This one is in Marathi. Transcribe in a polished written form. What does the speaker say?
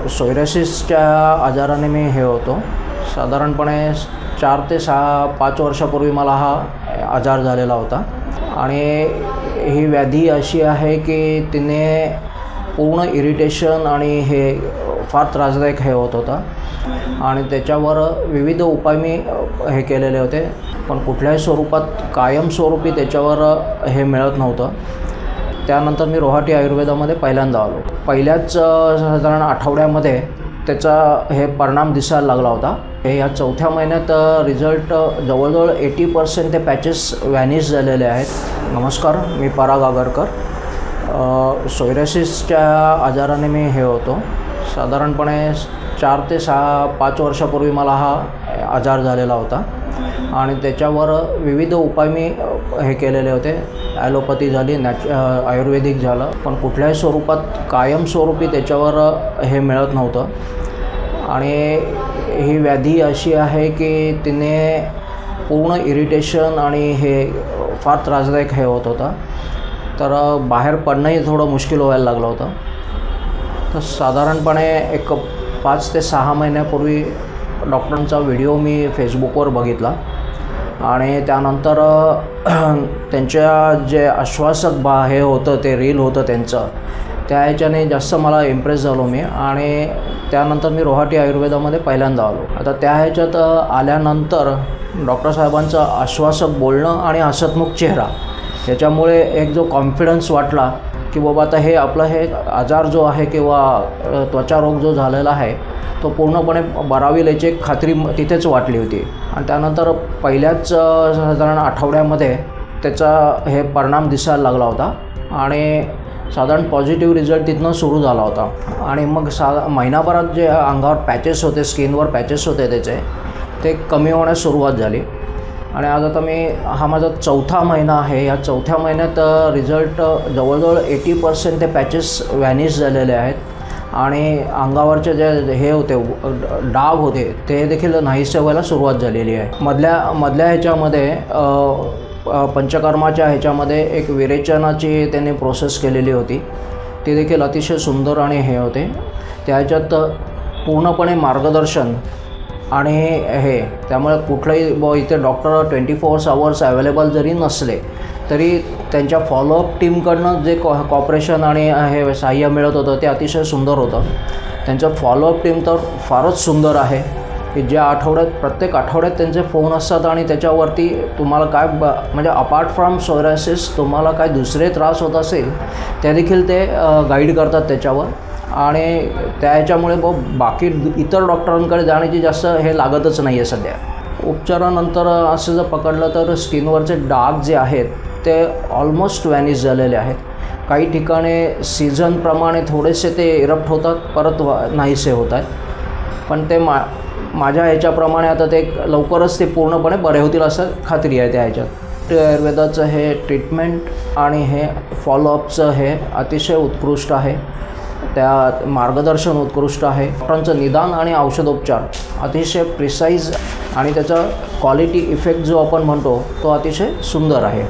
सोयरासिसच्या आजाराने मी हे होतो। साधारणपणे 4 ते 5 वर्षापूर्वी मला हा आजार झालेला होता आणि ही व्याधी अशी आहे की तिने पूर्ण इरिटेशन आणि हे फार त्रासदायक हे होत होता आणि त्याच्यावर विविध उपाय मी हे केलेले होते, पण कुठल्याही स्वरूपात कायमस्वरूपी त्याच्यावर हे मिळत नव्हतं। त्यानंतर मी रोहाटी आयुर्वेदामध्ये पहिल्यांदा आलो। पहिल्याच साधारण आठवड्यामध्ये त्याचा हे परिणाम दिसायला लागला होता। हे या 4थ्या महिन्यात रिझल्ट जवळजवळ 80% ते पॅचेस व्हॅनिश झालेले आहेत। नमस्कार, मी पराग आगरकर। सोयरासिसच्या आजाराने मी हे होतो। साधारणपणे 4 ते 5 वर्षापूर्वी मला हा आजार झालेला होता आणि त्याच्यावर विविध उपाय मी हे केलेले होते। ॲलोपॅथी झाली, आयुर्वेदिक झालं, पण कुठल्याही स्वरूपात कायमस्वरूपी त्याच्यावर हे मिळत नव्हतं आणि ही व्याधी अशी आहे की तिने पूर्ण इरिटेशन आणि हे फार त्रासदायक हे होत होता, तर बाहेर पडणंही थोडं मुश्किल व्हायला लागलं होतं। तर साधारणपणे एक 5 ते 6 महिन्यापूर्वी डॉक्टरांचा व्हिडिओ मी फेसबुकवर बघितला आणि त्यानंतर त्यांच्या जे आश्वासक हे होतं, ते रील होतं त्यांचं, त्या ह्याच्याने जास्त मला इम्प्रेस झालो मी आणि त्यानंतर मी रोहाटी आयुर्वेदामध्ये पहिल्यांदा आलो। आता त्या ह्याच्यात आल्यानंतर डॉक्टर साहेबांचं आश्वासक बोलणं आणि हसतमुख चेहरा याच्यामुळे एक जो कॉन्फिडन्स वाटला की बाबा आता हे आपलं हे आजार जो आहे किंवा त्वचारोग जो झालेला आहे तो पूर्णपणे बरा होईल याची एक खात्री तिथेच वाटली होती आणि त्यानंतर पहिल्याच साधारण आठवड्यामध्ये त्याचा हे परिणाम दिसायला लागला होता आणि साधारण पॉझिटिव्ह रिझल्ट तिथनं सुरू झाला होता आणि मग महिनाभरात जे अंगावर पॅचेस होते, स्किनवर पॅचेस होते त्याचे, ते कमी होण्यास सुरुवात झाली आणि आज आता हा माझा 4था महिना आहे। या 4थ्या महिन्यात रिझल्ट जवळजवळ 80% ते पॅचेस व्हॅनिश झालेले आहेत आणि अंगावरचे जे हे होते डाग होते ते देखील नाहीसे व्हायला सुरुवात झालेली आहे। मधल्या ह्याच्यामध्ये पंचकर्माच्या ह्याच्यामध्ये एक विरेचनाची त्यांनी प्रोसेस केलेली होती, ती देखील अतिशय सुंदर आणि हे होते। त्या ह्याच्यात पूर्णपणे मार्गदर्शन आणि हे त्यामुळे कुठलंही इथे डॉक्टर 24 आवर्स अवेलेबल जरी नसले तरी त्यांच्या फॉलोअप टीमकडनं जे कॉपरेशन आणि हे सहाय्य मिळत होतं ते अतिशय सुंदर होतं। त्यांचं फॉलोअप टीम तर फारच सुंदर आहे की ज्या प्रत्येक आठवड्यात त्यांचे फोन असतात आणि त्याच्यावरती तुम्हाला काय म्हणजे अपार्ट फ्रॉम सोयरासिस तुम्हाला काय दुसरे त्रास होत असेल त्या देखील ते गाईड करतात त्याच्यावर आणि त्याच्यामुळे बाकी इतर डॉक्टरांकडे जाण्याची जास्त हे लागतच नाही आहे सध्या। उपचारानंतर असं जर पकडलं तर स्किनवरचे डाग जे आहेत ते ऑलमोस्ट व्हॅनिश झालेले आहेत। काही ठिकाणी सीझनप्रमाणे थोडेसे ते इरप्ट होतात, परत नाहीसे होत आहेत, पण ते माझ्या ह्याच्याप्रमाणे आता ते लवकरच ते पूर्णपणे बरे होतील असं खात्री आहे त्या ह्याच्यात। आयुर्वेदाचं हे ट्रीटमेंट आणि हे फॉलोअपचं हे अतिशय उत्कृष्ट आहे, त्या मार्गदर्शन उत्कृष्ट आहे, डॉक्टरांचं निदान आणि औषधोपचार अतिशय प्रिसाईज आणि त्याचा क्वालिटी इफेक्ट जो आपण म्हणतो तो अतिशय सुंदर आहे।